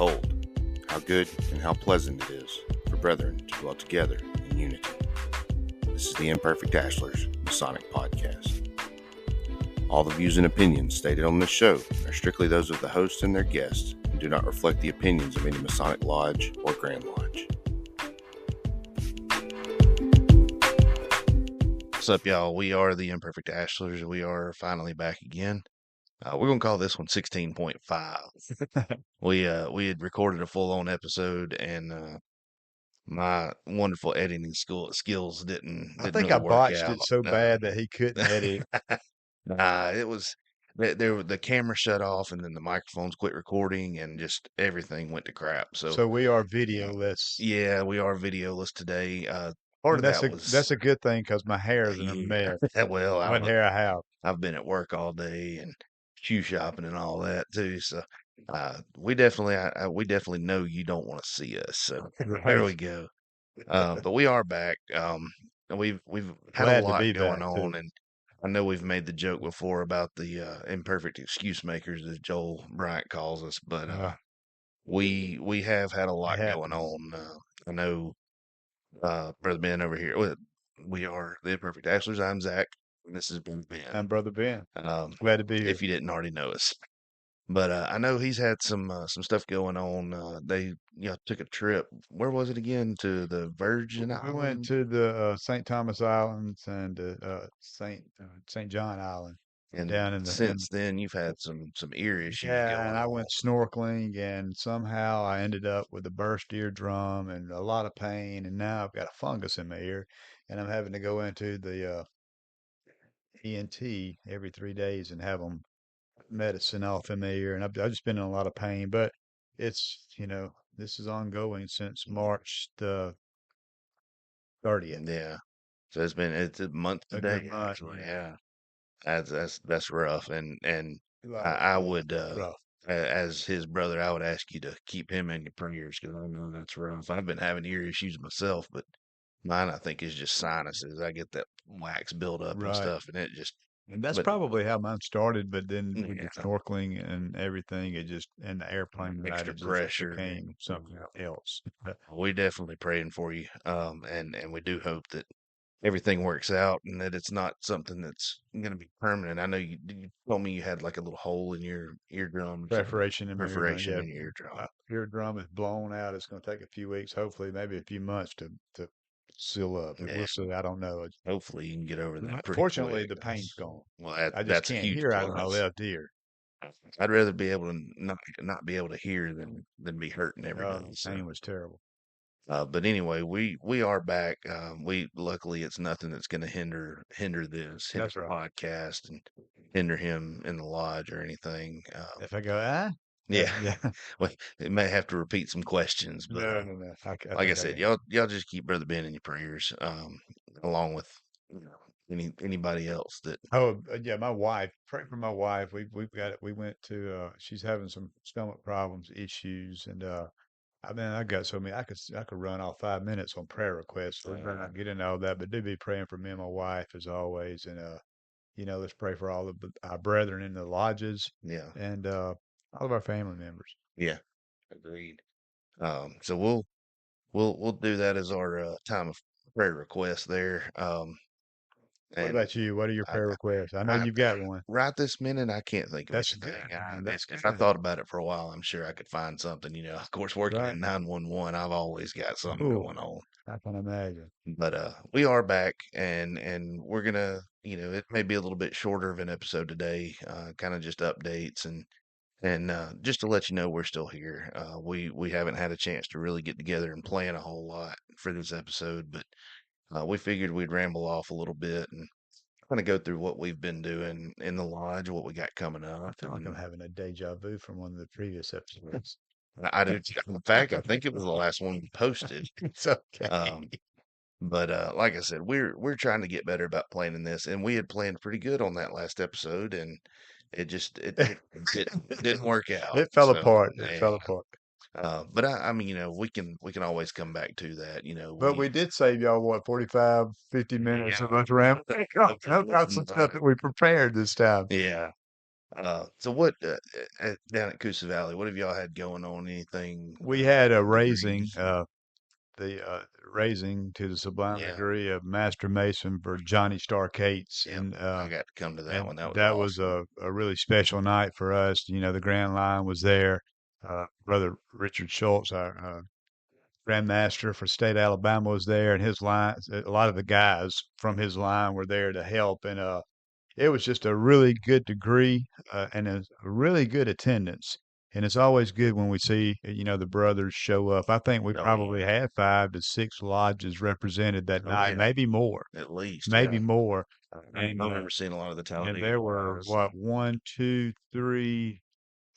Behold, how good and how pleasant it is for brethren to dwell together in unity. This is the Imperfect Ashlers Masonic Podcast. All the views and opinions stated on this show are strictly those of the host and their guests and do not reflect the opinions of any Masonic Lodge or Grand Lodge. What's up, y'all? We are the Imperfect Ashlers. We are finally back again. We're going to call this one 16.5. We had recorded a full-on episode, and my wonderful editing skills didn't I think really I work botched out. it so bad that he couldn't edit. It was the camera shut off, and then the microphones quit recording, and just everything went to crap. So we are videoless. Yeah, we are videoless today. Part And of that was that's a good thing because my hair is in a mess. well, What hair I have. I've been at work all day and shoe shopping and all that too. So we definitely know you don't want to see us. So there we go. But we are back. And we've had a Glad to lot be going back, on, too. and I know we've made the joke before about the imperfect excuse makers, as Joel Bryant calls us. But we have had a lot going on. I know Brother Ben over here. We are the Imperfect Ashlers. I'm Zach. And this has been Ben. I'm Brother Ben. Glad to be here. If you didn't already know us. But I know he's had some stuff going on. They took a trip. Where was it again? To the Virgin Islands? We went to the St. Thomas Islands and St. John Island. And down in the since then, you've had some ear issues Yeah, going and I on. went snorkeling, and somehow I ended up with a burst eardrum and a lot of pain, and now I've got a fungus in my ear, and I'm having to go into the ENT every 3 days and have them medicine off in my ear, and I've just been in a lot of pain. But it's this is ongoing since March the 30th. Yeah. So it's a month A today, good month, actually. Yeah. That's rough. And I Rough, would rough. as his brother, I would ask you to keep him in your prayers because I know that's rough. I've been having ear issues myself, but mine I think is just sinuses. I get that wax buildup and Right. stuff, and it just And that's probably how mine started, but then with the yeah, snorkeling and everything, and the airplane ride, extra it just pressure. became something else. We definitely praying for you, and we do hope that everything works out and that it's not something that's going to be permanent. I know you told me you had like a little hole in your eardrum, Perforation in my eardrum. perforation Yeah, in your eardrum. Eardrum is blown out. It's going to take a few weeks, hopefully, maybe a few months to seal up. Yeah. We'll see. I don't know. Hopefully you can get over that pretty Fortunately, quick. the pain's gone. Well, I just that's a can't huge hear out of my plus. left ear. I'd rather be able to not be able to hear than be hurting every day. The pain was terrible. But anyway, we are back. We luckily it's nothing that's going to hinder this That's the right. podcast and hinder him in the lodge or anything. If I go, yeah. Well, it may have to repeat some questions, but no. like I said, y'all just keep Brother Ben in your prayers, along with anybody else that. Oh, yeah, my wife. Pray for my wife. We've got it. We went to. She's having some stomach problems, issues, and I got so many. I could run off 5 minutes on prayer requests. So we're not get into all that, but do be praying for me and my wife as always, and let's pray for all of our brethren in the lodges, and all of our family members. Yeah, agreed. So we'll do that as our time of prayer request there. What about you? What are your prayer requests? I know you've got one. Right this minute, I can't think of That's anything. good. If I thought about it for a while, I'm sure I could find something. Of course, working Right. in 911, I've always got something going on. I can imagine. But we are back, and we're gonna, it may be a little bit shorter of an episode today, kind of just updates and just to let you know we're still here. We haven't had a chance to really get together and plan a whole lot for this episode, but we figured we'd ramble off a little bit and kind of go through what we've been doing in the lodge, what we got coming up. I feel like I'm having a deja vu from one of the previous episodes. I do. In fact, I think it was the last one we posted. It's okay. But like I said, we're trying to get better about planning this, and we had planned pretty good on that last episode, and it just it didn't work out. It fell So, apart. yeah. It fell apart. But I mean, we can always come back to that. But we did save y'all what 45, 50 minutes of us rambling. I've got some stuff that we prepared this time. Yeah. So what down at Coosa Valley? What have y'all had going on? Anything We had a raising, degrees? the raising to the sublime Yeah, degree of Master Mason for Johnny Star Cates, yeah. I got to come to that and one. That was that was awesome. a really special night for us. You know, the Grand Line was there. Brother Richard Schultz, our Grandmaster for State of Alabama, was there, and his line, a lot of the guys from his line were there to help, and it was just a really good degree and a really good attendance. And it's always good when we see, the brothers show up. I think we Oh probably yeah. had 5 to 6 lodges represented that Oh night, yeah. maybe more, At least, maybe yeah. more. I remember seeing a lot of the And Talladega there were guys. what, one, two, three,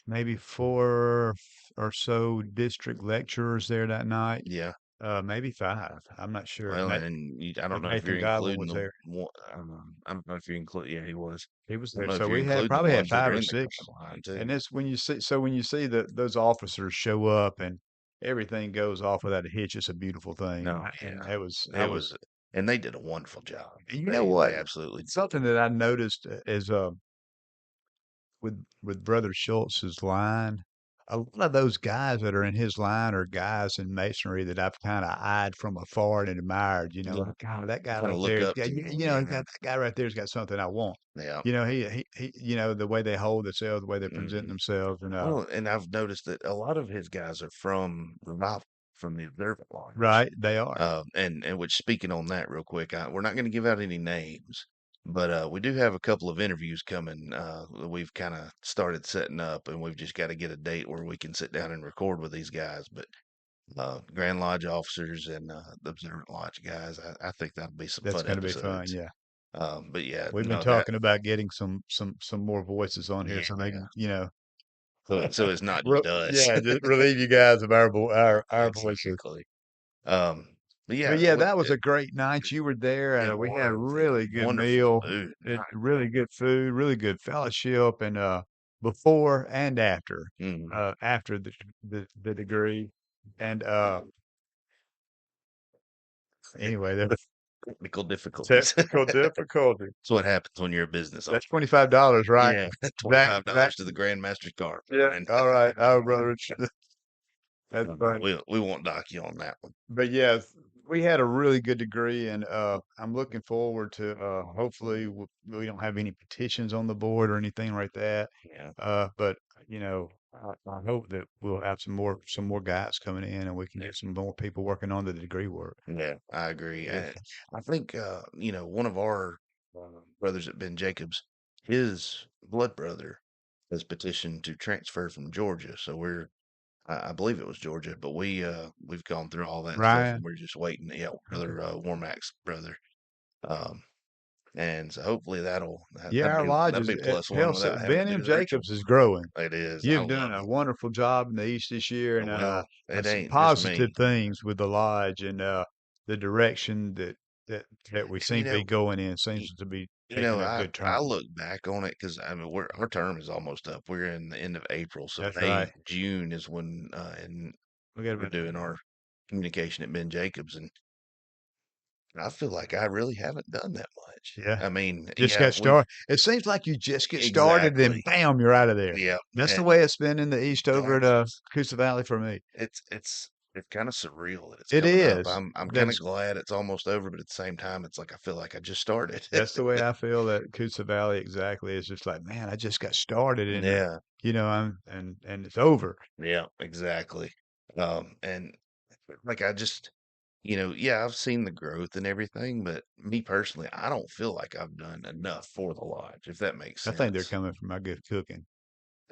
maybe four or so district lecturers there that night. Yeah. Maybe five. I'm not sure. Well, and I don't know if Nathan you're Godwin including was the there. one. I don't know if you include. Yeah, he was. He was I don't there. know if So you're we had including the probably had ones that five are or in the six. guideline And too. it's when you see those officers show up and everything goes off without a hitch, it's a beautiful thing. No, And yeah, I it was, was, and they did a wonderful job. you know They what? absolutely did. Something that I noticed is with Brother Schultz's line, a lot of those guys that are in his line are guys in masonry that I've kind of eyed from afar and admired. You know, Yeah, like, God, that guy kind right of look there's up got, to them. that guy right there's got something I want. Yeah. The way they hold themselves, the way they present Hmm. themselves, and Well, and I've noticed that a lot of his guys are from Revival, from the Observant Lodges. right, they are. And which speaking on that real quick, we're not going to give out any names, but we do have a couple of interviews coming. That we've kind of started setting up, and we've just got to get a date where we can sit down and record with these guys. But Grand Lodge officers and the Observant Lodge guys, I think that'll be some That's fun going to be fun. episodes. Yeah. But yeah, We've been no, that talking about getting some more voices on here yeah, so they can, so it's not just us. yeah, just relieve you guys of our voices. Exactly. Um, but But yeah, yeah, that was a great night. You were there, it and we had a was really good wonderful meal, food. really good food, really good fellowship, and before and Mm, after the degree, and anyway, there was technical difficulties. technical difficulty. That's what happens when you're a business owner. That's $25, right? Yeah, Back, $25 back. to the Grandmaster's card. Yeah. And All right. Oh, brother, that's funny. we won't dock you on that one. But yes, we had a really good degree, and I'm looking forward to hopefully we don't have any petitions on the board or anything like that. Yeah, But I hope that we'll have some more guys coming in, and we can yeah, get some more people working on the degree work. yeah, I agree. Yeah. I think one of our brothers at Ben Jacobs, his blood brother has petitioned to transfer from Georgia. So I believe it was Georgia, but we've gone through all that stuff and Ryan. we're just waiting. Yeah, Okay. brother Warmack's brother. Um, and so hopefully Yeah, our lodge that'd is be plus one hell. without having Ben to do M. the ritual. Jacobs is growing. It is. I You've done love a it. wonderful job in the East this year, and Well, it some ain't just me. positive things with the lodge and the direction that we You seem to be know, going in y- seems to be taking a good I turn. look back on it because I mean our term is almost up. We're in the end of April, so That's right. May, June is when and We got we're about doing our communication at Ben Jacobs, and I feel like I really haven't done that much. yeah. I mean, Just yeah, got started. It seems like you just get started, then exactly. bam, you're out of there. Yeah, That's the and way it's been in the East over at that's Coosa Valley for me. it's kind of surreal that it's It coming up. is. I'm kind of That's glad it's almost over, but at the same time, it's like I feel like I just started. that's the way I feel at Coosa Valley exactly. It's just like, man, I just got started and Yeah, and it's over. yeah, exactly. And like I just, yeah, I've seen the growth and everything, but me personally, I don't feel like I've done enough for the lodge, if that makes I think they're sense. coming from my good cooking.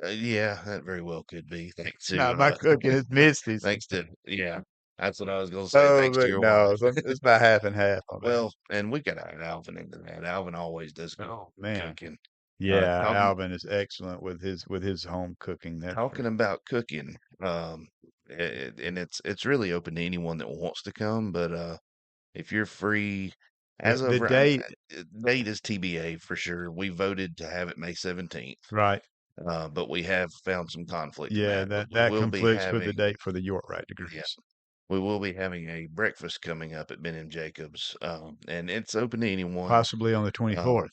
Yeah, that very well could be. Thanks Not to my cooking, it's Misty's. thanks to yeah, that's what I was gonna say. Oh, Thanks to look, your no, wife. it's about half and half on that. Well, and we got to add Alvin into that. Alvin always does good Oh man, cooking. yeah, Talking Alvin is excellent with his home cooking. That's for talking about cooking, and it's really open to anyone that wants to come. But if you're free, as the of date, date is TBA for sure. We voted to have it May 17th, right? but we have found some conflict in Yeah, that. But that we that will be conflicts with the having date for the York yeah. degrees. We will be having a breakfast coming up at Ben and Jacobs, and it's open to anyone. Possibly on the Um, 24th.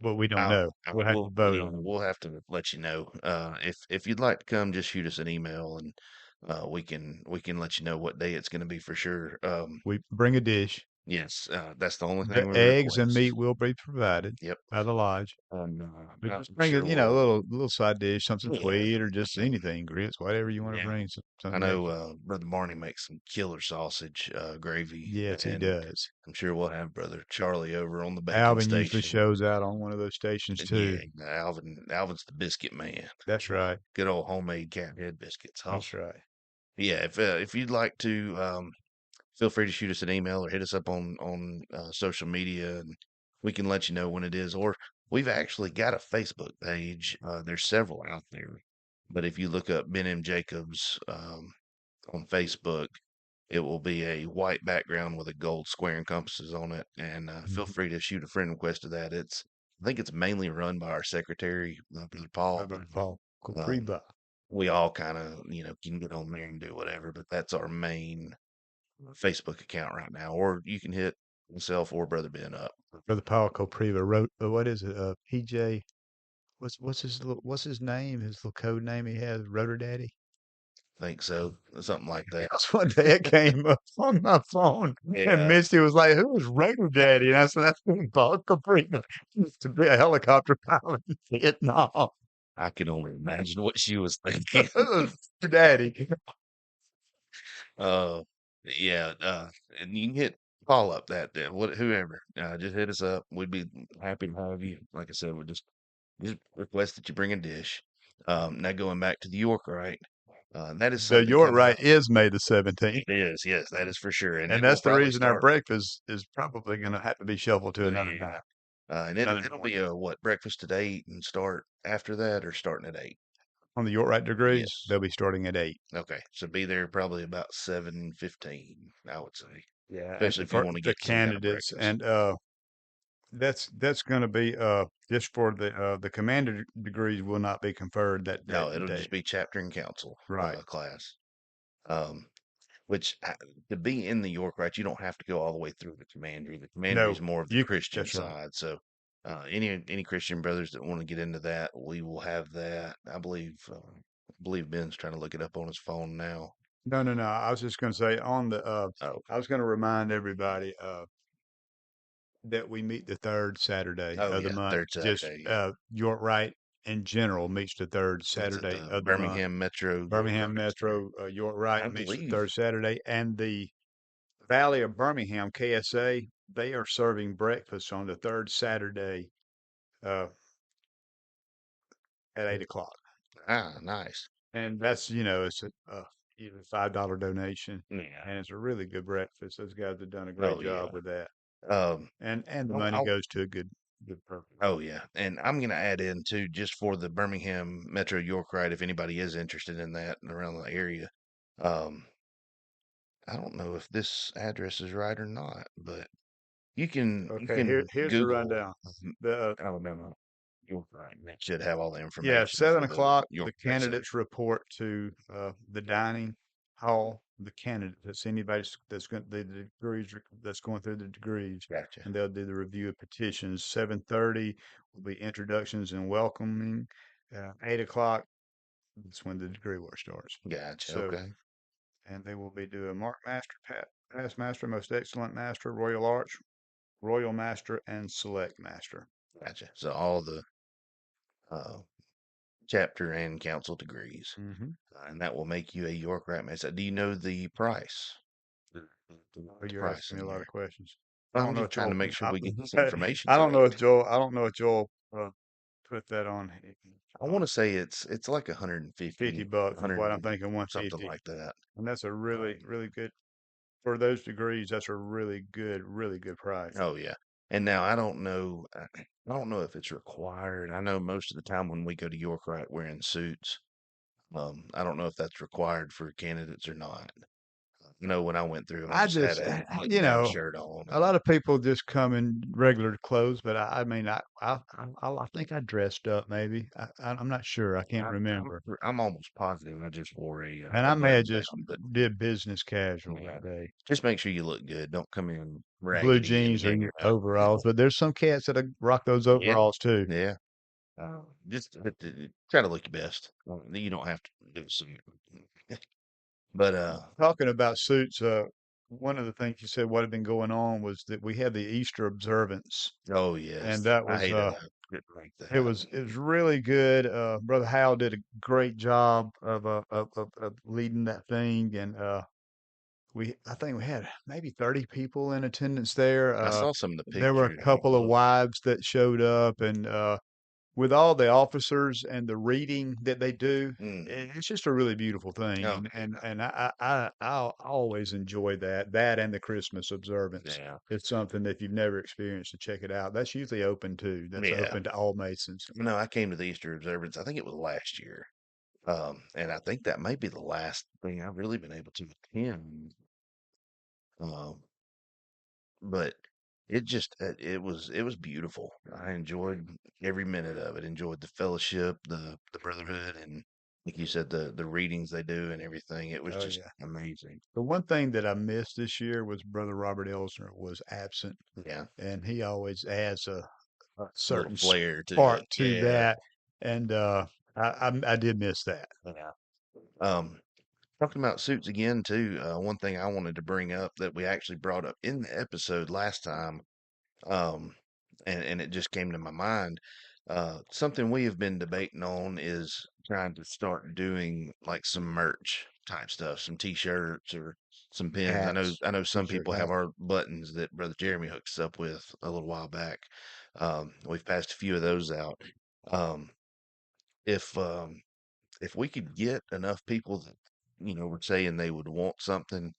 But we don't I'll, know. We'll have to vote yeah, on it. we'll have to let you know. If you'd like to come, just shoot us an email and we can let you know what day it's going to be for sure. We bring a dish. Yes, that's the only thing The we eggs and request. meat will be provided Yep. by the lodge. And But I'm just bring a, sure a we'll. little side dish, something Yeah. sweet, or just anything, grits, whatever you want to Yeah. bring, I something know extra. Brother Barney makes some killer sausage gravy, Yes, he and does. I'm sure we'll have Brother Charlie over on the bacon Alvin usually station. shows out on one of those stations Yeah, too. Alvin's the biscuit man. That's right. Good old homemade cat head biscuits. Oh, That's right. yeah. If you'd like to, feel free to shoot us an email or hit us up on social media, and we can let you know when it is. Or we've actually got a Facebook page. There's several out there, but if you look up Ben M. Jacobs on Facebook, it will be a white background with a gold square and compasses on it. And feel Mhm. free to shoot a friend request to that. I think it's mainly run by our secretary, Brother Paul, but Paul um, Kopriva. we all kind of, can get on there and do whatever. But that's our main Facebook account right now. Or you can hit myself or Brother Ben up. Brother Paul Kopriva wrote, what is it? PJ. What's his name? His little code name he has, Rotor Daddy. I think so, something like that. Because one day it came up on my phone, and Yeah, Misty was like, "Who is Rotor Daddy?" And I said, "That's Paul Caprina. Used to be a helicopter pilot in Vietnam." I can only imagine what she was thinking. Rotor Daddy. Uh, yeah, and you can hit Paul up whoever. Just hit us up. We'd be happy to have you. Like I said, we just request that you bring a dish. Now going back to the York, right? That is The something York coming Rite up. is May the 17th, It is, yes, that is for sure, and and it will that's the probably reason our start. breakfast is probably going to have to be shuffled to another Yeah, night, and another it'll be morning. a what breakfast at 8 and start after that, or starting at 8. On the York Rite degrees, Yes. they'll be starting at 8. Okay, so be there probably about 7:15, I would say, Yeah, and especially if you for want to the get some kind of candidates, breakfast. and that's going to be just for the commander degrees will not be conferred that No, it'll day. just be chapter and council Right. class. Um, which to be in the York, right, you don't have to go all the way through the commandery. The commandery No, is more of the you. Christian That's right. side. So, any Christian brothers that want to get into that, we will have that. I believe Ben's trying to look it up on his phone now. No, no, no. I was just going to say on the. Oh, I was going to remind everybody that we meet the third Saturday oh of the yeah, month. third Just Saturday. Yeah, York Rite in general meets the third it's at Saturday the of the month. Birmingham Metro York Birmingham Rite Center. Metro York Rite I meets the believe. third Saturday, and the Valley of Birmingham KSA, they are serving breakfast on the third Saturday uh, at 8 o'clock. Ah, nice. And that's, it's a either $5 donation, Yeah. and it's a really good breakfast. Those guys have done a great Oh job yeah. with that, Um. and the I'll, money I'll goes to a good purpose. Oh yeah, and I'm gonna add in too, just for the Birmingham Metro York ride, if anybody is interested in that and around the area. Um, I don't know if this address is right or not, but you Okay, can here's the Google rundown. The Alabama York ride, and it should have all the Yeah, information seven for the o'clock. York The Ride Center. candidates report to the dining hall. The candidates, that's anybody that's going the degrees that's going through the degrees, Gotcha, and they'll do the review of petitions. 7:30 will be introductions and welcoming. 8 o'clock, that's when the degree work starts. gotcha. So, Okay, and they will be doing Mark Master, Past Master, Most Excellent Master, Royal Arch, Royal Master, and Select Master. gotcha. So all the uh, chapter and council degrees, Mm-hmm. and that will make you a York Rite Master. Do you know the price? Oh, The you're price asking me in a lot there. of questions. I I'm don't know just if trying to Joel. make sure I, we get this information I don't know if correct. Joel. I don't know if Joel put that on. I want to say it's like 50 150, bucks is what 100 I'm thinking. something 150, like that. and that's a really good for those degrees. That's a really good price. Oh yeah. And now I don't know if it's required. I know most of the time when we go to York, right, we're in suits. I don't know if that's required for candidates or not. When I went through, I I just had just, a you button down know, shirt on, a and lot of people just come in regular clothes, but I mean, I think I dressed up maybe. I'm not sure. I can't I'm I'm remember. I'm almost positive I just wore a And a I may have button just down. But did business casual yeah, that day. just make sure you look good. Don't come in blue raggedy and jeans or your yeah, overalls, but there's some cats that rock those yeah, overalls too. yeah. Just try to look your best. You don't have to do some, but Talking about suits, one of the things you said what had been going on was that we had the Easter observance, oh and yes, that I was hated that. Didn't like it that. was it was really good. Brother Hal did a great job of leading that thing, and I think we had maybe 30 people in attendance there. I saw some of the There were a pictures. It couple of looked, wives that showed up, and with all the officers and the reading that they do, mm, it's just a really beautiful thing. oh And I always enjoy that and the Christmas observance. yeah, It's something that if you've never experienced to check it out. That's usually open too. That's yeah. open to all Masons. No, I came to the Easter observance. I think it was last year, and I think that may be the last thing I've really been able to attend. Um, but it was beautiful. I enjoyed every minute of it. Enjoyed the fellowship, the brotherhood, and like you said, the readings they do and everything. It was Oh just yeah. amazing. The one thing that I missed this year was Brother Robert Elsner was absent, Yeah, and he always adds a little certain flair to it. spark to Yeah, that. And I did miss that. yeah. Um, Talking about suits again too. One thing I wanted to bring up that we actually brought up in the episode last time, um, and it just came to my mind. Something we have been debating on is trying to start doing like some merch type stuff, some T-shirts or some pins. Hats, I know some t-shirt people have hats. our buttons that Brother Jeremy hooks us up with a little while back. We've passed a few of those out. Um, if if we could get enough people that were saying they would want something,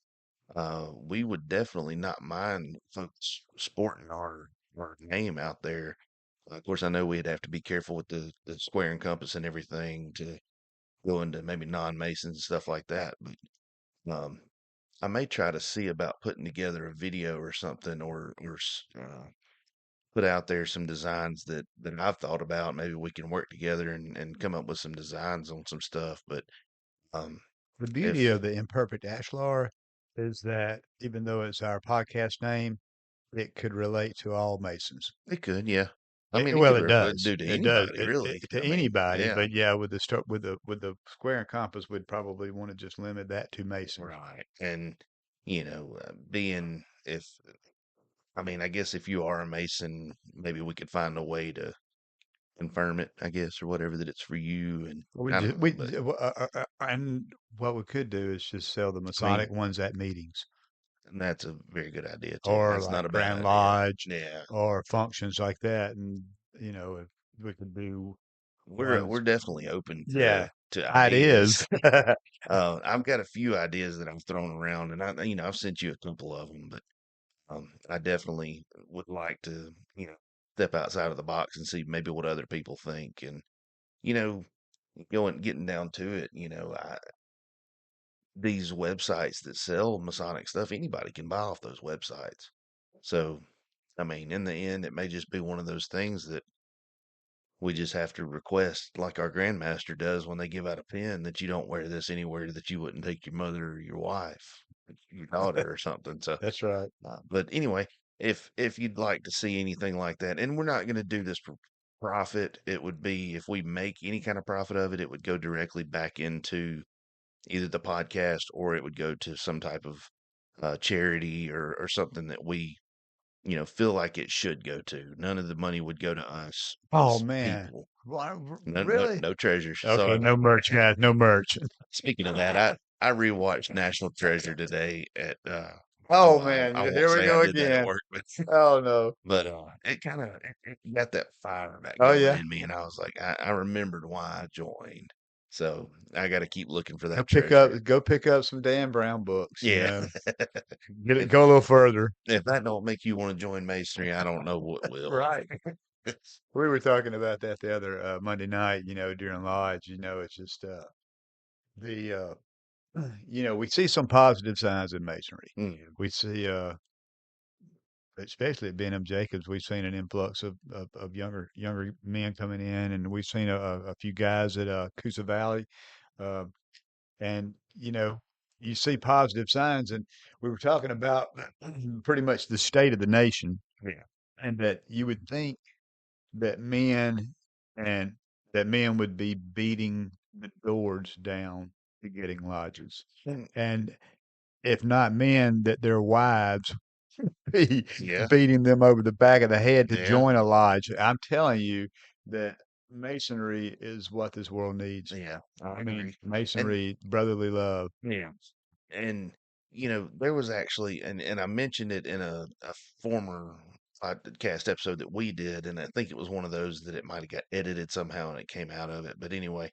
we would definitely not mind folks sporting our name out there. Of course, I know we'd have to be careful with the square and compass and everything to go into maybe non-masons and stuff like that. But um, I may try to see about putting together a video or something, or put out there some designs that I've thought about. Maybe we can work together and come up with some designs on some stuff. But um, The beauty if of the Imperfect Ashlar is that even though it's our podcast name, it could relate to all Masons. they could, yeah. I mean, it Well, could it does. do to It does anybody, really. to I mean, anybody, yeah, but yeah, with the start with the square and compass, we'd probably want to just limit that to Masons. right. And being if I mean, I guess if you are a Mason, maybe we could find a way to confirm it, I guess, or whatever that it's for you. And We I don't just know, but and what we could do is just sell the I mean, Masonic ones at meetings that's a very good idea too. or That's like not a bad Grand idea. Lodge Yeah, or functions like that, and if we could do ones, we're definitely open yeah, to ideas. ideas. I've got a few ideas that I've thrown around, and I've sent you a couple of them, but I definitely would like to, step outside of the box and see maybe what other people think. And, you know, getting down to it, these websites that sell Masonic stuff, anybody can buy off those websites. So, I mean, in the end, it may just be one of those things that we just have to request, like our Grandmaster does when they give out a pen, that you don't wear this anywhere that you wouldn't take your mother or your wife, your daughter or something. So, That's right. but anyway, if you'd like to see anything like that, and we're not going to do this for profit, it would be if we make any kind of profit of it, it would go directly back into either the podcast or it would go to some type of charity or something that we feel like it should go to. None of the money would go to us Oh as man, people. No, no, really? no treasures. Okay, So no merch, guys. No merch. speaking of that, I rewatched National Treasure today at Oh well, man, I won't here we say I go did that at again. work, but Oh no. it kind of it got that fire back Oh going yeah. in me, and I was like, I remembered why I joined. So I got to keep looking for Go that pick up treasure. go pick up some Dan Brown books, Yeah. Get it And go a little further. if that don't make you want to join masonry, I don't know what will. Right. We were talking about that the other Monday night, during lodge, it's just the we see some positive signs in masonry. Mm, We see especially at Benham Jacobs, we've seen an influx of younger men coming in, and we've seen a few guys at Coosa Valley. Uh, and you see positive signs, and we were talking about pretty much the state of the nation, Yeah. and that you would think that and men would be beating the doors down to getting lodges, And and if not men, that their wives be yeah, beating them over the back of the head to yeah, join a lodge. I'm telling you that masonry is what this world needs. yeah, I I mean, agree. And masonry, brotherly love. yeah, and there was actually, and I mentioned it in a former podcast episode that we did, and I think it was one of those that it might have got edited somehow and it came out of it. But anyway,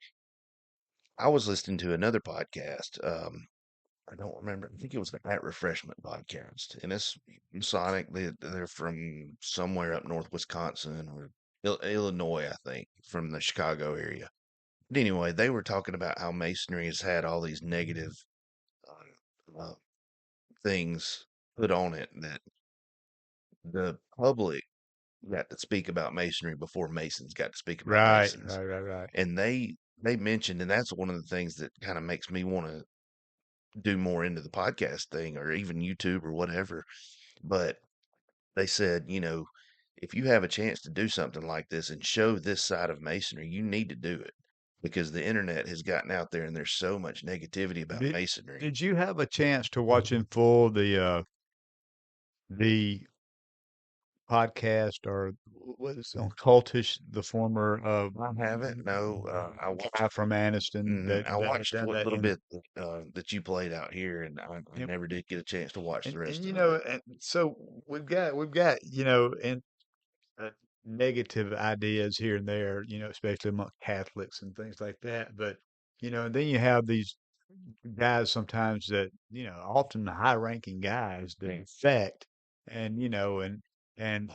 I was listening to another podcast. I don't remember. I think it was the At Refreshment podcast, and it's Sonic. They're from somewhere up north Wisconsin or Illinois, I think, from the Chicago area. But anyway, they were talking about how masonry has had all these negative uh, things put on it that the public got to speak about masonry before masons got to speak about Right, masons, right, right, right. and they mentioned, and that's one of the things that kind of makes me want to do more into the podcast thing or even YouTube or whatever. But they said, if you have a chance to do something like this and show this side of masonry, you need to do it because the internet has gotten out there and there's so much negativity about Did masonry. did you have a chance to watch in full the podcast or what is it, on Cultish, the former I haven't. No, I watched. guy from Aniston I that had watched done what that little in bit that you played out here, and I and, never did get a chance to watch the and rest you of know, it. and so we've got and negative ideas here and there, especially among Catholics and things like that. But and then you have these guys sometimes that often the high-ranking guys that Yeah. defect, and and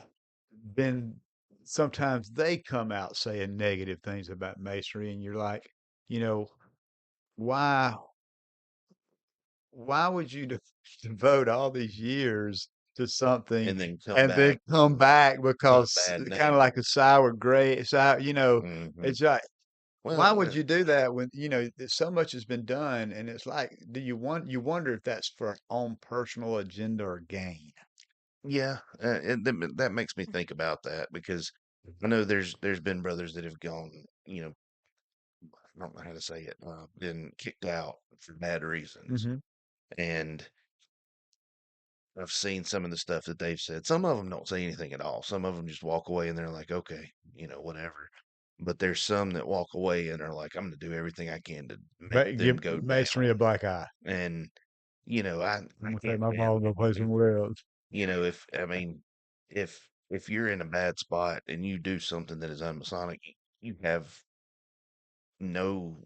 then sometimes they come out saying negative things about masonry, and you're like, you know, why why would you devote all these years to something And then come and then back come back with a because bad kind of name. like a sour grade, Hmm. it's like, Well, why would you do that when, so much has been done? And it's like, you wonder if that's for own personal agenda or gain. yeah, and that makes me think about that because I know there's been brothers that have gone, I don't know how to say it, been kicked out for bad reasons, Hmm. and I've seen some of the stuff that they've said. Some of them don't say anything at all. Some of them just walk away and they're like, okay, whatever. But there's some that walk away and are like, I'm going to do everything I can to make But them give go masonry a down. black eye. And, I'm I gonna take can't my ball fathom and go play if, somewhere else. if, I mean, if you're in a bad spot and you do something that is unmasonic, you have no,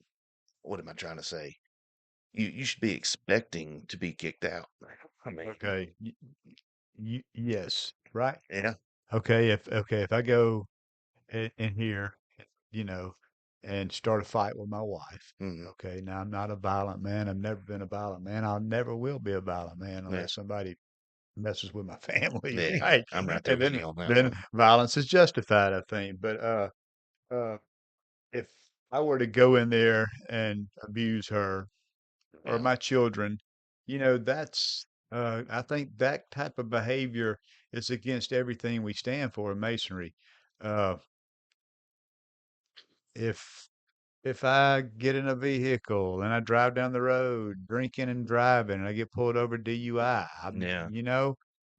what am I trying to say? You should be expecting to be kicked out. I mean, Okay. Yes. Right. yeah. If I go in here, you know, and start a fight with my wife. Hmm. Okay, now I'm not a violent man. I've never been a violent man. I never will be a violent man Yeah. unless somebody messes with my family, Yeah. right? I'm right there And with then you on that then one. violence is justified, I think. But uh, if I were to go in there and abuse her or Yeah. my children, that's I think that type of behavior is against everything we stand for in masonry. Uh, if if I get in a vehicle and I drive down the road drinking and driving and I get pulled over DUI, Yeah.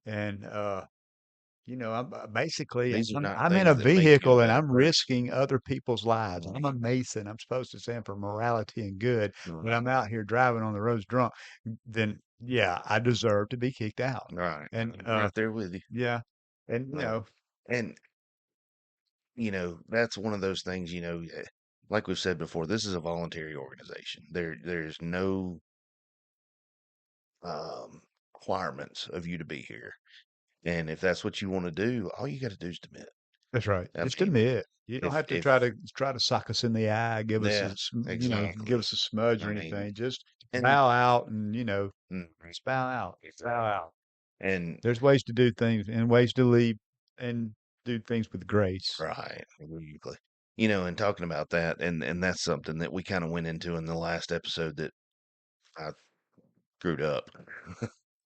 and I'm basically These are not I'm in a things that make you a vehicle and bad I'm person. risking other people's lives. I'm a Mhm. Mason. I'm supposed to stand for morality and good, but Right. I'm out here driving on the roads drunk. Then yeah, I deserve to be kicked out. Right. And I'm right there with you. yeah, and And that's one of those things, like we've said before, this is a voluntary organization. There's no requirements of you to be here. And if that's what you want to do, all you got to do is submit. that's right. I Just mean, admit. You don't if have to if try to sock us in the eye, yeah, give exactly. us a smudge I or mean, anything. Just and bow out and mm, just bow out. Bow exactly. out. And There's ways to do things and ways to leave and do things with grace. right, exactly. And talking about that, and that's something that we kind of went into in the last episode that I screwed up.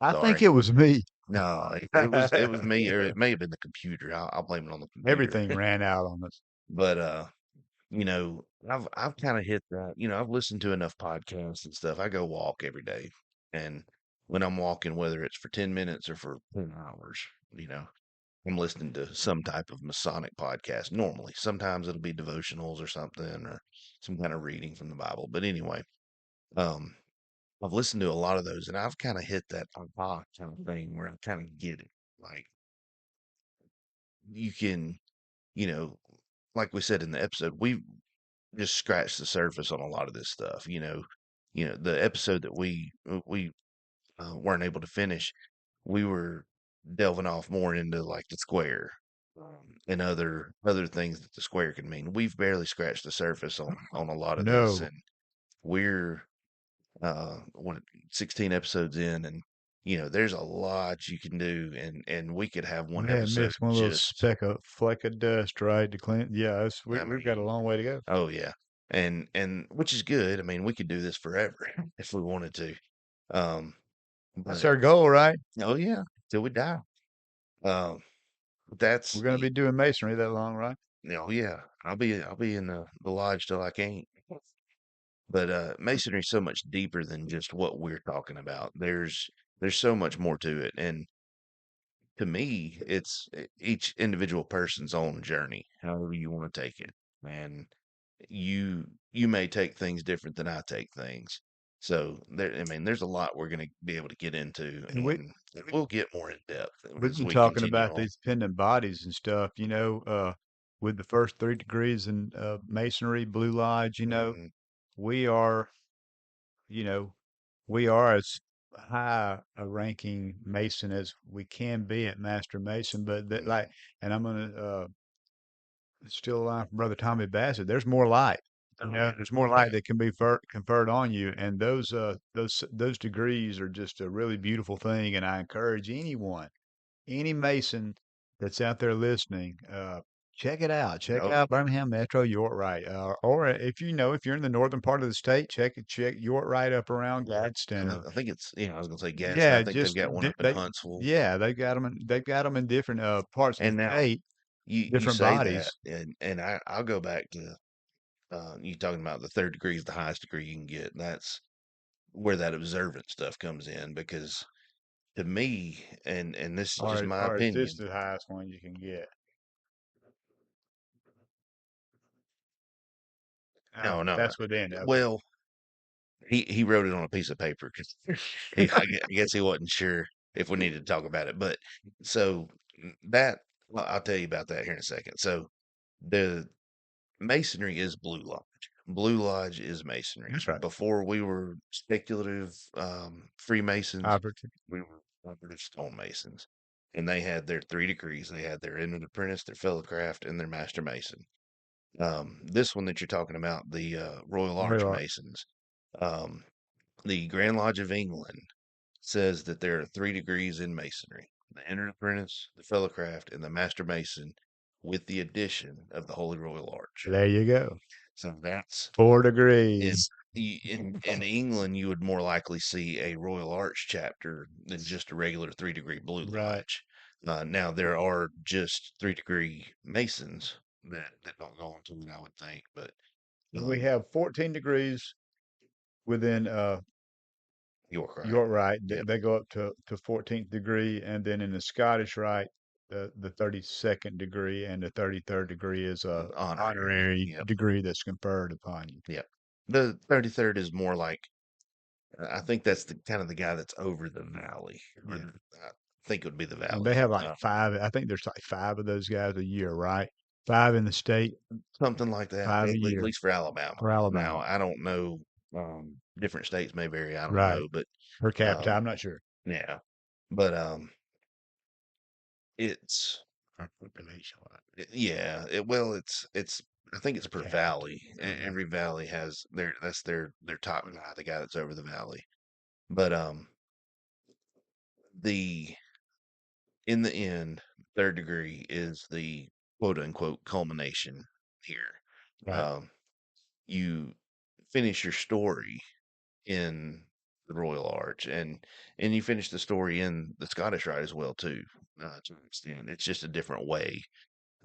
I think Sorry. it was me. No, it was me, or it may have been the computer. I'll blame it on the computer. Everything ran out on us. But I've kind of hit that. I've listened to enough podcasts and stuff. I go walk every day, and when I'm walking, whether it's for 10 minutes or for 10 hours, you know, I'm listening to some type of Masonic podcast. Normally, sometimes it'll be devotionals or something, or some kind of reading from the Bible. But anyway, um, I've listened to a lot of those, and I've kind of hit that aha kind of thing where I kind of get it. Like you can, you know, like we said in the episode, we just scratched the surface on a lot of this stuff. The episode that we weren't able to finish, we were delving off more into like the square, and other things that the square can mean. We've barely scratched the surface on a lot of this, No, and we're what 16 episodes in, and there's a lot you can do, and we could have one we had episode missed one little just, fleck of dust, right? To clean. Yeah, I we've got a mean, long way to go. oh yeah, and which is good. I mean, we could do this forever if we wanted to. Um, That's but our goal, right? oh yeah, till we die. Um, We're that's going to be doing masonry that long, right? oh yeah, I'll be in the lodge till I can't. But masonry's so much deeper than just what we're talking about. There's so much more to it, and to me, it's each individual person's own journey, however you want to take it. And you may take things different than I take things. So I mean, there's a lot we're going to be able to get into, And and we'll get more in depth we've as been we talking continue about on. these pendant bodies and stuff, with the first 3 degrees in masonry, Blue Lodge, Mhm. we are, you know, we are as high a ranking Mason as we can be at Master Mason, but that like, Mhm. and I'm gonna still alive from Brother Tommy Bassett. There's more light. Oh yeah, There's more oh light yeah. that can be conferred on you, and those degrees are just a really beautiful thing. And I encourage anyone, any Mason that's out there listening, check it out. Check Oh, out Birmingham Metro York Right, or if you're in the northern part of the state, check York Right up around Gadsden. I think it's I was gonna say Gadsden. I Yeah, think they've just got one up in Huntsville. yeah, they've got them in different parts of the And now state, you different say that, bodies. and I'll go back to you talking about the third degree is the highest degree you can get. That's where that observant stuff comes in, because to me, and this is just my Or is this opinion. the highest one you can get? No, no. That's within. Okay. Well, he wrote it on a piece of paper because I guess he wasn't sure if we needed to talk about it. But so that well, I'll tell you about that here in a second. So the masonry is Blue Lodge. Blue Lodge is masonry. That's right. Before we were speculative Freemasons, Opportunity. we were cooperative stonemasons. And they had their 3 degrees. They had their eminent apprentice, their fellowcraft, and their master mason. This one that you're talking about, the Royal Arch Masons, um, the Grand Lodge of England says that there are 3 degrees in masonry: the eminent apprentice, the fellowcraft, and the master mason, with the addition of the Holy Royal Arch. There you go. So that's 4 degrees. in in England, you would more likely see a Royal Arch chapter than just a regular 3 degree Blue Right. Lodge. Now there are just 3 degree Masons that don't go into it, I would think, but We um, have 14 degrees within York, right? York Rite. Yep, They go up to 14th degree, and then in the Scottish Rite, the 32nd degree and the 33rd degree is a honorary. honorary Yep, degree that's conferred upon you. yep. The 33rd is more like I think that's the kind of the guy that's over the valley, or Yeah. I think it would be the And they valley. have like five. I think there's like five of those guys a year, right? Five in the state, Something like that, five a at year least for Alabama. for Now, Alabama. I don't know, different states may vary, I don't Right. know, but, Per capita, um, I'm not sure. yeah. But, it's Our population yeah, well, it's I think it's per per capita. valley. Every valley has their top guy, the guy that's over the valley. But, the in the end, third degree is the quote unquote culmination here. Right. Um, you finish your story in the Royal Arch, and you finish the story in the Scottish Rite as well too. To an extent, it's just a different way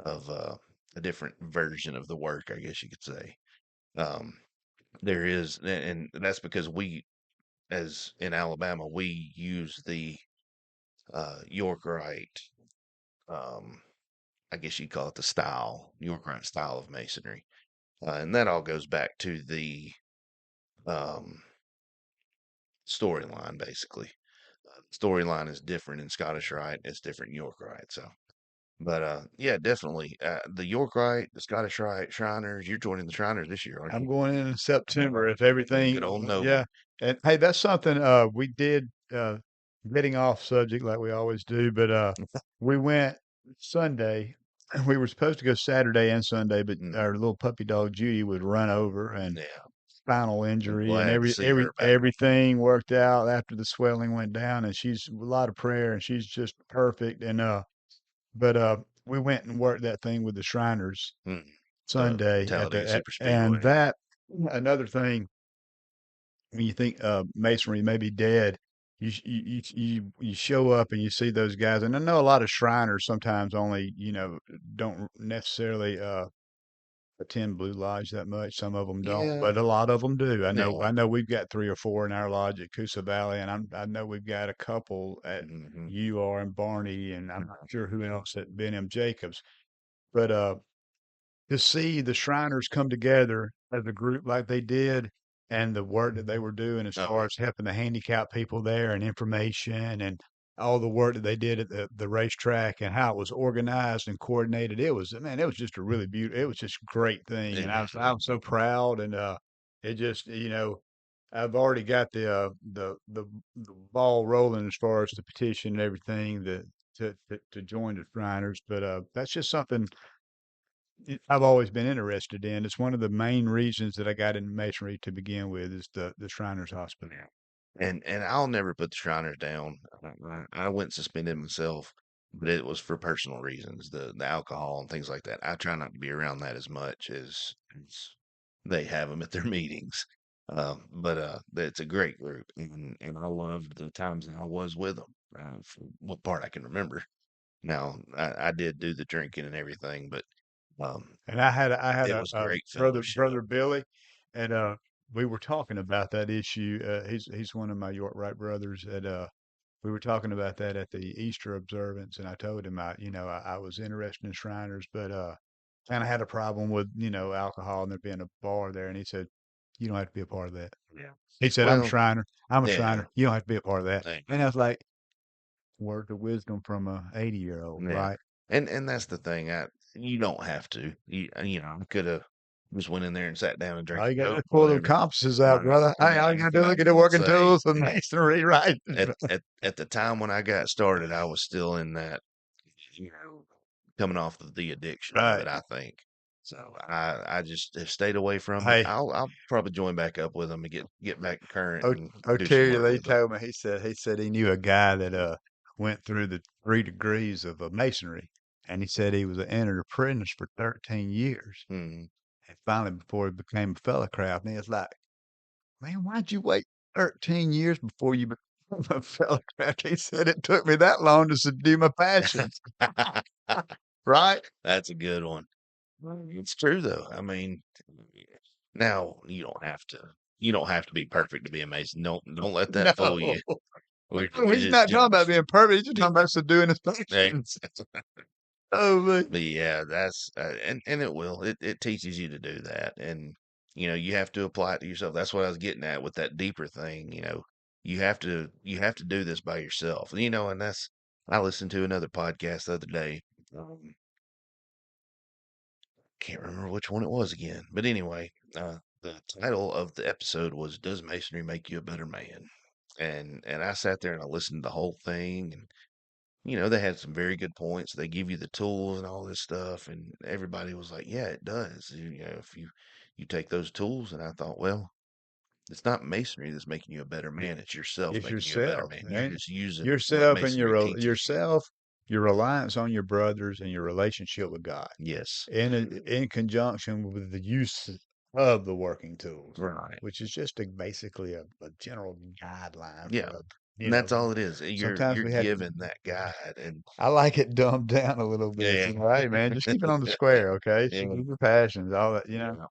of a different version of the work, I guess you could say. Um, there is, and that's because we, as in Alabama, we use the York Rite. Um, I guess you'd call it the style, York Rite style of masonry, and that all goes back to the um, storyline, basically. Storyline is different in Scottish Rite, it's different in York Rite. So, but yeah, definitely the York Rite, the Scottish Rite, Shriners. You're joining the Shriners this year, aren't I'm you? going in September if Good everything, old Noble. yeah. And hey, that's something we did getting off subject like we always do, but we went Sunday. We were supposed to go Saturday and Sunday, but Hmm. our little puppy dog Judy would run over and Yeah, spinal I'm injury and glad to see her back. everything worked out after the swelling went down and she's a lot of prayer and she's just perfect and but we went and worked that thing with the Shriners Mm. The Sunday Talladega Super and Speedway. that another thing when you think masonry may be dead, you show up and you see those guys, and I know a lot of Shriners sometimes only don't necessarily attend Blue Lodge that much. Some of them don't, Yeah, but a lot of them do. yeah. I know we've got 3 or 4 in our lodge at Coosa Valley, and I know we've got a couple at Hmm. UR and Barney, and I'm not sure who else at Ben M. Jacobs, but to see the Shriners come together as a group like they did and the work that they were doing as Oh far as helping the handicapped people there and information and all the work that they did at the racetrack and how it was organized and coordinated. It was, man, it was just a really beautiful, it was just a great thing. yeah, And I was so proud. And, it just, I've already got the ball rolling as far as the petition and everything to join the Shriners. But, that's just something I've always been interested in. It's one of the main reasons that I got into masonry to begin with is the Shriners Hospital. yeah. And I'll never put the Shriners down. I went suspended myself, but it was for personal reasons, the alcohol and things like that. I try not to be around that as much as they have them at their meetings. But it's a great group, and I loved the times that I was with them. For what part I can remember. Now I did do the drinking and everything, but um, And I had it was a great fellowship. brother Billy, and we were talking about that issue. He's one of my York Wright brothers. And we were talking about that at the Easter observance, and I told him I was interested in Shriners, but kind of had a problem with alcohol and there being a bar there, and he said, "You don't have to be a part of that." Yeah. He said, "I'm a Well, Shriner. I'm a yeah. Shriner. You don't have to be a part of that." Thank And I was like, "Word of wisdom from a 80-year-old, Yeah, right?" and that's the thing. You don't have to. I could have just went in there and sat down and drank All you a got to do Coke is or pull them whatever. compasses out, Uh, brother. Hey, all you got to do and is I look was at the gonna working say tools and masonry, right? at the time when I got started, I was still in that, coming off of the addiction of Right. it. I think so. I just have stayed away from it. Hey, I'll probably join back up with them and get back current O and do some Terry work Lee with them. told me he said he knew a guy that went through the 3 degrees of masonry, and he said he was entered apprentice for 13 years, Hmm. and finally before he became a fellow craft, and he was like, "Man, why'd you wait 13 years before you became a fellow craft?" He said it took me that long to subdue my passions, right? That's a good one. Well, it's true though. I mean, now you don't have to be perfect to be amazing. Don't let that No, fool you. We're he's not talking about being perfect. He's just talking about subduing his hey, passions. Oh, man. but yeah, that's and it will. It teaches you to do that, and you have to apply it to yourself. That's what I was getting at with that deeper thing. You have to do this by yourself. And that's I listened to another podcast the other day. Um, can't remember which one it was again, but anyway, the title of the episode was "Does Masonry Make You a Better Man?" And I sat there and I listened to the whole thing, and they had some very good points. They give you the tools and all this stuff, and everybody was like, "Yeah, it does." If you take those tools, and I thought, well, it's not masonry that's making you a better man; it's yourself It's making you a better yourself, man. You're man. just using what Yourself and masonry teaches you. your reliance on your brothers and your relationship with God Yes. in conjunction with the use of the working tools, Right. which is just basically a general guideline Yeah. for a, And that's all it is. sometimes You're we had to, given that guide and I like it dumbed down a little bit. yeah. Hey man, just keep it on the square, okay? Yeah. Keep your passions, all that, Yeah.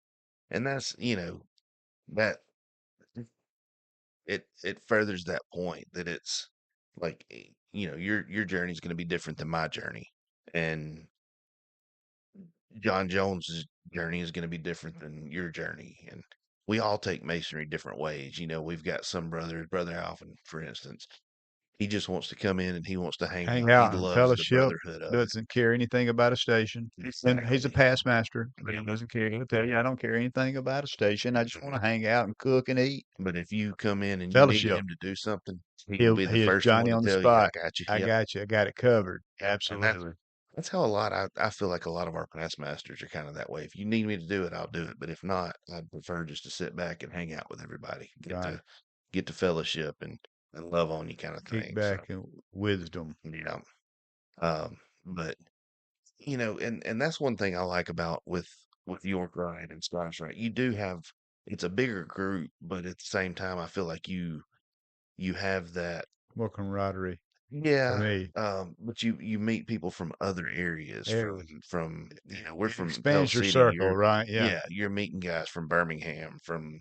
And that's, that it furthers that point that it's like your journey is going to be different than my journey, and John Jones's journey is going to be different than your journey, and we all take masonry different ways. We've got some brothers, Brother Alvin, for instance. He just wants to come in and he wants to hang hang out. He out and loves the fellowship, brotherhood of it. doesn't care anything about a station. And he's a Exactly. past master, but he doesn't care. He'll tell you, I don't care anything about a station. I just want to hang out and cook and eat. But if you come in and you need Fellowship. him to do something, he will be the He is first one Johnny to on the tell you, "I spot. got you." I Yep. got you. I got it covered. And that's Absolutely. that's how a lot I feel like a lot of our past masters are kind of that way. If you need me to do it, I'll do it. But if not, I'd prefer just to sit back and hang out with everybody, Right. get to fellowship and love on you kind of Kick thing. So back and wisdom. yeah. But and that's one thing I like about with York Ride and Scottish Rite. You do have it's a bigger group, but at the same time, I feel like you have that. More camaraderie for Yeah, me. but you meet people from other areas It, from we're it from Pell expands your City. circle, right? Yeah. You're meeting guys from Birmingham, from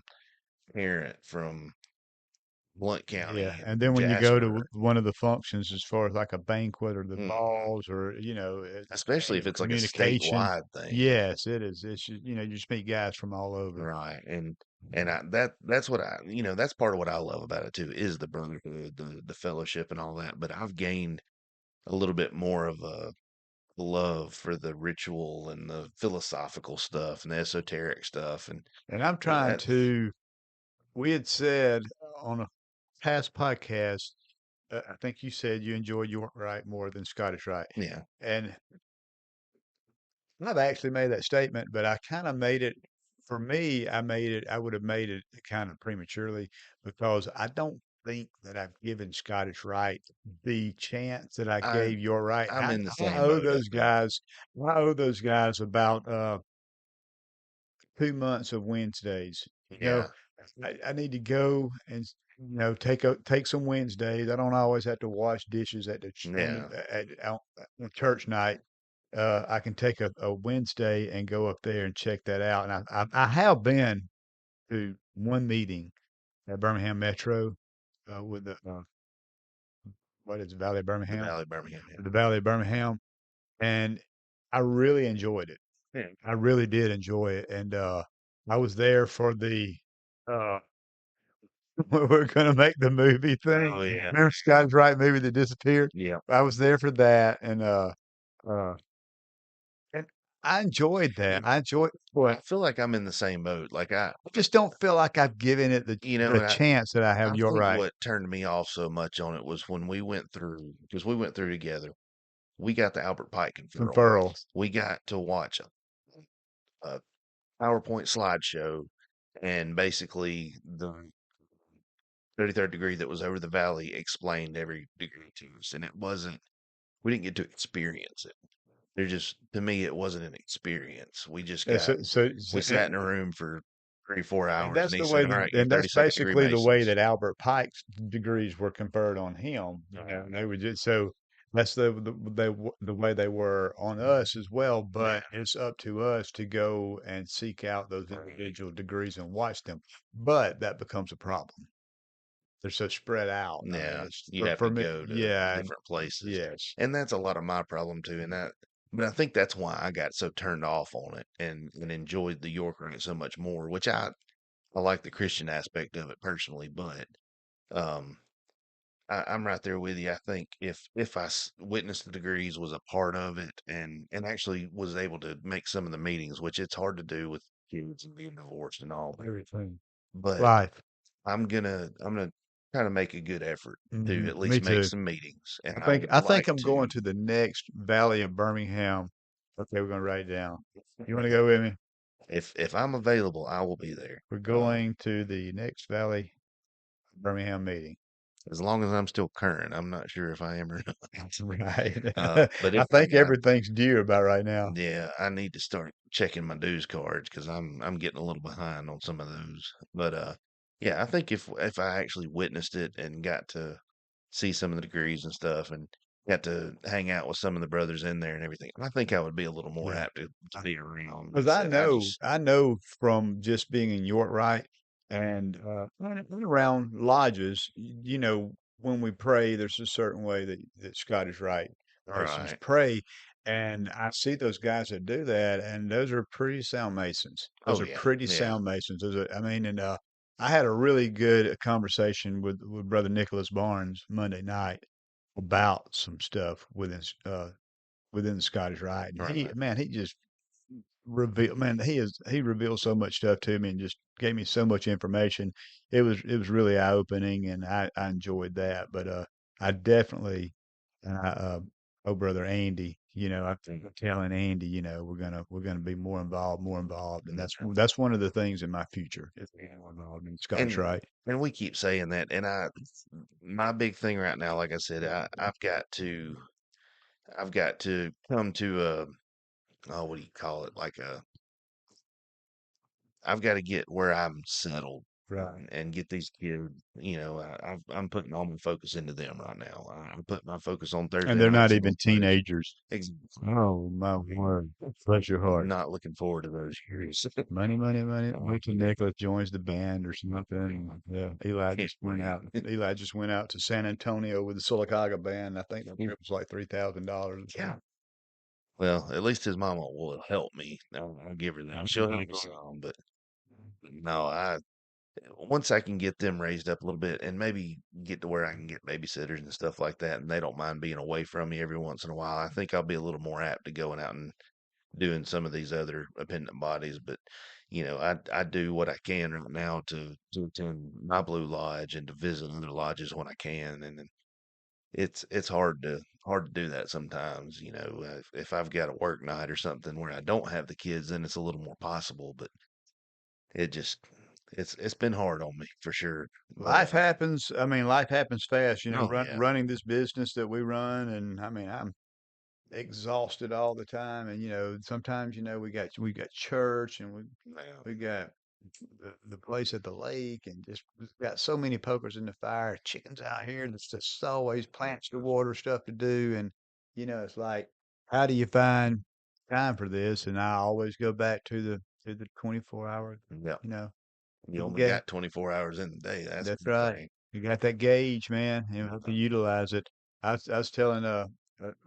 Parent, from Blount Yeah. County, And then when you go to Jasper, one of the functions, as far as like a banquet or the hmm balls or, especially if it's like a communication. statewide thing. Yes, it is. You just meet guys from all over. Right. And that's what that's part of what I love about it too, is the brotherhood, the fellowship and all that. But I've gained a little bit more of a love for the ritual and the philosophical stuff and the esoteric stuff. And And I'm trying that, to, we had said on a past podcast, I think you said you enjoy York Rite more than Scottish Rite. yeah, And I've actually made that statement, but I kind of made it, for me, I would have made it kind of prematurely because I don't think that I've given Scottish Rite the chance that I I gave York Rite. I'm in the I same owe boat, I those think. guys, I owe those guys about 2 months of Wednesdays. You know, Yeah, I need to go and take some Wednesdays. I don't always have to wash dishes at the yeah, on church night. I can take a Wednesday and go up there and check that out. And I have been to one meeting at Birmingham Metro with the what is it, Valley of the Birmingham, Valley of Birmingham. Yeah, the Valley of Birmingham, and I really enjoyed it. yeah. I really did enjoy it, and I was there for the uh, we're gonna make the movie thing. Oh yeah, Remember Scott's Right movie that disappeared? yeah. I was there for that, uh, and I enjoyed that. And I enjoyed I what feel like I'm in the same boat. Like I just don't feel like I've given it the and chance that I have. I You're think right. what turned me off so much on it was when we went through, because we went through together. We got the Albert Pike conferral. Conferral. We got to watch a PowerPoint slideshow, and basically the 33rd degree that was over the valley explained every degree to us, and we didn't get to experience it. To me, it wasn't an experience. Yeah, We sat in a room for 3, 4 and hours, that's and he the said, way "All that, right, you're and that's 32nd degree basically the way Masons." that Albert Pike's degrees were conferred on him. And they were just so that's the way they were on us as well. Yeah, But it's up to us to go and seek out those individual degrees and watch them. But that becomes a problem. They're so spread out. I mean, yeah, it's you have for to me. go to Yeah, different places, yes. and that's a lot of my problem too. But I think that's why I got so turned off on it and enjoyed the York run so much more. Which I like the Christian aspect of it personally, but um, I'm right there with you. I think if witnessed the degrees, was a part of it, and actually was able to make some of the meetings, which it's hard to do with kids and being divorced and all. Everything. But Life. I'm gonna try to make a good effort to at Me least make too. some meetings, and I I think would I think like I'm going to. to the next Valley of Birmingham. Okay, we're gonna write it down. You want to go with me? If I'm available, I will be there. We're going to the next Valley Birmingham meeting. as long as I'm still current. I'm not sure if I am or not. That's right. But I if I think everything's due about right now. yeah, I need to start checking my dues cards because I'm getting a little behind on some of those. But yeah, I think if I actually witnessed it and got to see some of the degrees and stuff and got to hang out with some of the brothers in there and everything, I think I would be a little more Yeah. apt to be around. Like I Because said, I just I know from just being in York, right, and and around lodges, when we pray, there's a certain way that Scottish Rite all Masons right. pray, and I see those guys that do that, and those are pretty sound Masons. Those Oh are yeah, pretty yeah. sound Masons. I mean, and I had a really good conversation with Brother Nicholas Barnes Monday night about some stuff within the Scottish Rite, and All he right. man, he just man, he revealed so much stuff to me and just gave me so much information. It was really eye opening, and I enjoyed that. But I definitely I oh brother Andy, I'm telling Andy, we're gonna be more involved, and that's one of the things in my future is being more involved in Scottish And Rite. and we keep saying that, and my big thing right now, like I said, I've got to come to a, oh, what do you call it? Like I've got to get where I'm settled Right. and get these kids. I'm putting all my focus into them right now. I'm putting my focus on And Thursday they're not nights and even on Fridays. teenagers. Ex- Oh my word. Bless your heart. Not looking forward to those years. Money, money, money. Wait till Nicholas joins the band or something. Yeah, Can't wait. Eli just went out to San Antonio with the Silicaga band. I think the trip was like $3,000. Yeah. Well, at least his mama will help me. I'll give her that. She'll help me some, but no, I once I can get them raised up a little bit and maybe get to where I can get babysitters and stuff like that, and they don't mind being away from me every once in a while, I think I'll be a little more apt to going out and doing some of these other appendant bodies. But I do what I can right now to attend my Blue Lodge and to visit other lodges when I can, and then it's hard to do that sometimes. If I've got a work night or something where I don't have the kids, then it's a little more possible. But it just it's been hard on me for sure. But Life happens. I mean, life happens fast. oh yeah, Running this business that we run, and I mean, I'm exhausted all the time. And sometimes we got church, and yeah, we got the place at the lake, and just we've got so many pokers in the fire, chickens out here. There's just always plants to water, stuff to do, and it's like, how do you find time for this? And I always go back to the 24 hour. yeah. You know, You you only get got 24 hours in the day. That's that's the right. thing. You got that gauge, man. You have to utilize it. I was telling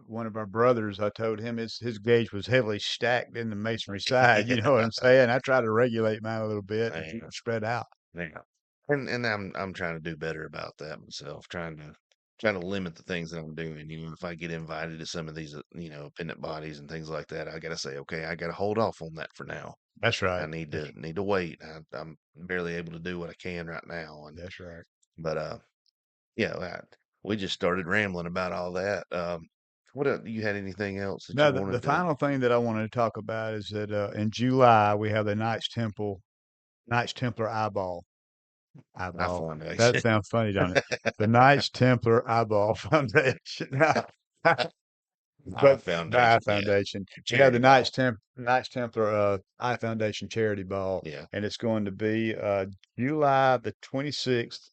one of our brothers, I told him his gauge was heavily stacked in the masonry side. You know what I'm saying? I try to regulate mine a little bit and keep Yeah, it spread out. yeah. And I'm trying to do better about that myself. Trying to limit the things that I'm doing. If I get invited to some of these, appendant bodies and things like that, I gotta say, okay, I gotta hold off on that for now. That's I right. need to wait. I'm barely able to do what I can right now, and That's right. but yeah, we just started rambling about all that. You had anything else that you Now, the wanted to? final thing that I wanted to talk about is that in July we have the Knights Templar Eyeball. My Eyeball. That foundation. sounds funny, don't it? The Knights Templar Eyeball Foundation. My But the Eye foundation, yeah. Foundation. We have Charity the ball. Knights Templar Eye Foundation charity ball, Yeah. and it's going to be July the 26th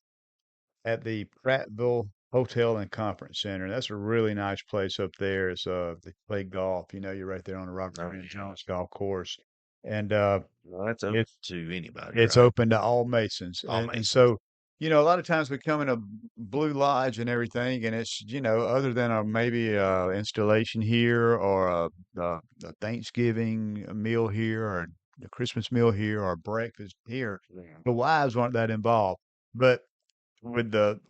at the Prattville Hotel and Conference Center. That's a really nice place up there. It's they play golf. You're right there on the Robert Oh Grant yeah. Jones golf course, and Well, that's open it's to anybody, it's right? open to all Masons, All and Masons. so a lot of times we come in a Blue Lodge and everything, and it's other than a maybe installation here or a Thanksgiving meal here or a Christmas meal here or breakfast here, Yeah. the wives aren't that involved. But with the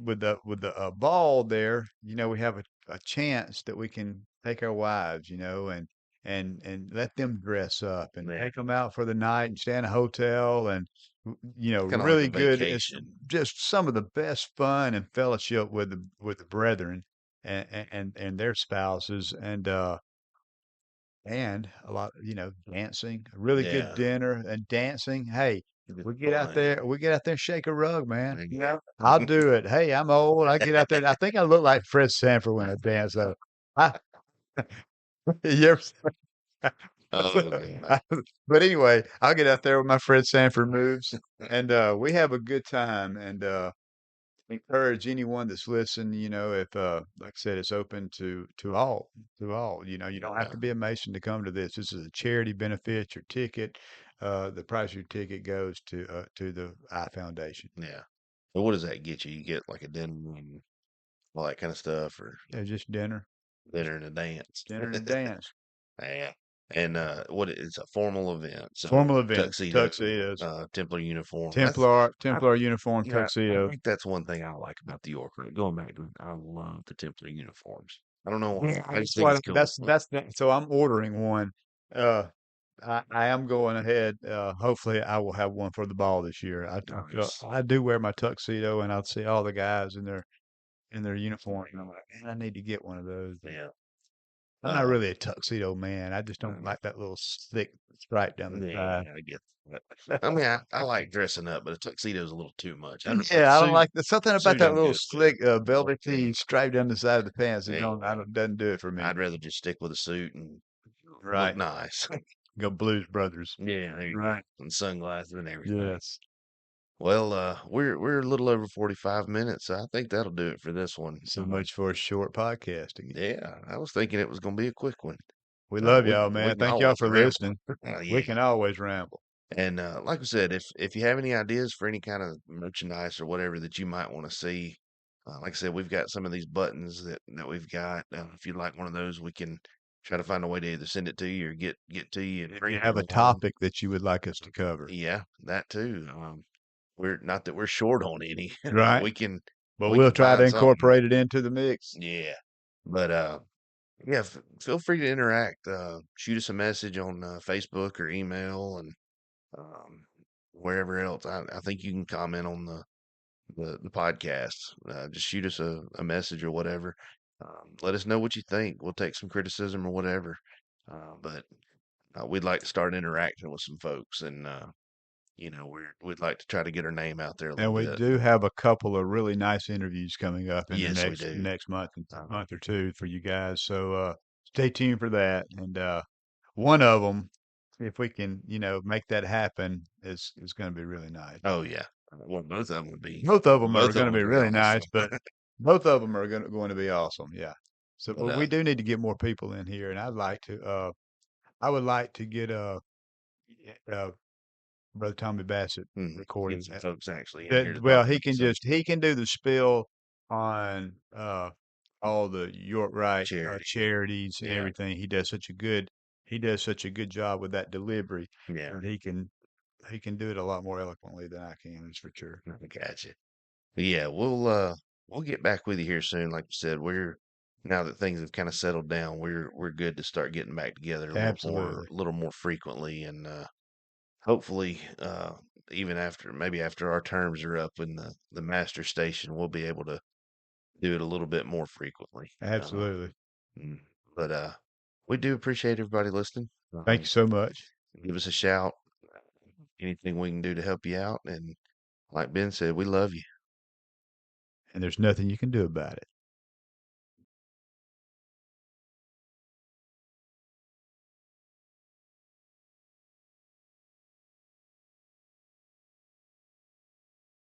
ball there, we have a chance that we can take our wives, and let them dress up and Yeah. take them out for the night and stay in a hotel and Kind of like a really good. It's vacation. just some of the best fun and fellowship with the brethren and their spouses and a lot, dancing, a really good Yeah. dinner and dancing. Hey, Just We get out fun. there, we get out there and shake a rug, man. There you go. I'll do it. Hey, I'm old. I get out there. I think I look like Fred Sanford when I dance. So, I, you ever Oh, God. I- but anyway, I'll get out there with my Fred Sanford moves, and we have a good time. And encourage anyone that's listening. If like I said, it's open to all, to all. You don't have Yeah. to be a Mason to come to this. This is a charity benefit. Your ticket, the price of your ticket goes to the I Foundation. Yeah. So what does that get you? You get like a dinner and all that kind of stuff, or Yeah, just dinner, dinner and a dance. dinner and a dance. Yeah. And it's a formal event. So Formal events, tuxedo, tuxedos, Templar uniform. I Templar uniform, I tuxedo. think that's one thing I like about the York. Going back to it, I love the Templar uniforms. I don't know why. Yeah, I just that's think it's what cool. so I'm ordering one. Uh, I am going ahead. Hopefully, I will have one for the ball this year. Nice. I do wear my tuxedo, and I'll see all the guys in their uniform, and I'm like, man, I need to get one of those. Yeah. I'm not Uh, really a tuxedo man. I just don't uh, like that little thick stripe down the side. yeah, I get that. I mean, I like dressing up, but a tuxedo is a little too much. A Yeah, I don't suit, like there's something about suit that I'm little good with. slick velvety stripe down the side of the pants that Yeah. doesn't do it for me. I'd rather just stick with a suit and look Right. nice. Go Blues Brothers. Yeah, there you go. Right. And sunglasses and everything. Yes. Well, we're a little over 45 minutes, so I think that'll do it for this one. So much for a short podcast again. Yeah, I was thinking it was gonna be a quick one. We love y'all, We man. can Thank y'all always for ramble. listening. We Yeah. can always ramble. And like I said, if you have any ideas for any kind of merchandise or whatever that you might want to see, like I said, we've got some of these buttons that we've got. If you'd like one of those, we can try to find a way to either send it to you or get to you and If you print it have a online. topic that you would like us to cover. Yeah, that too. We're not that we're short on any, but Right. But we we'll can try to find something. incorporate it into the mix. Yeah, but yeah, feel free to interact. Shoot us a message on Facebook or email, and um, wherever else. I think you can comment on the podcast. Just shoot us a message or whatever. Let us know what you think. We'll take some criticism or whatever. But we'd like to start interacting with some folks, and we'd like to try to get our name out there a little And we bit. do have a couple of really nice interviews coming up in the Yes, we do. next month Uh, month or two for you guys. So stay tuned for that. And one of them, if we can, make that happen, is going to be really nice. oh yeah. Well, both of them would be. Both of them are Both of going to them be would be really awesome. nice, but both of them are going to be awesome. Yeah. So, But but we do need to get more people in here, and I would like to get uh Brother Tommy Bassett get recorded. some folks actually in here to That well, talk about some he can do the spill on all the York Right charity. charities and Yeah, everything. He does such a good job with that delivery yeah. that he can do it a lot more eloquently than I can. That's for sure. I gotcha. But yeah, we'll get back with you here soon. Like you said, we're now that things have kind of settled down, we're good to start getting back together Absolutely, a little more frequently, and hopefully, even maybe after our terms are up in the master station, we'll be able to do it a little bit more frequently. absolutely. Mm, but we do appreciate everybody listening. Thank you so much. Give us a shout. Anything we can do to help you out, and like Ben said, we love you. And there's nothing you can do about it.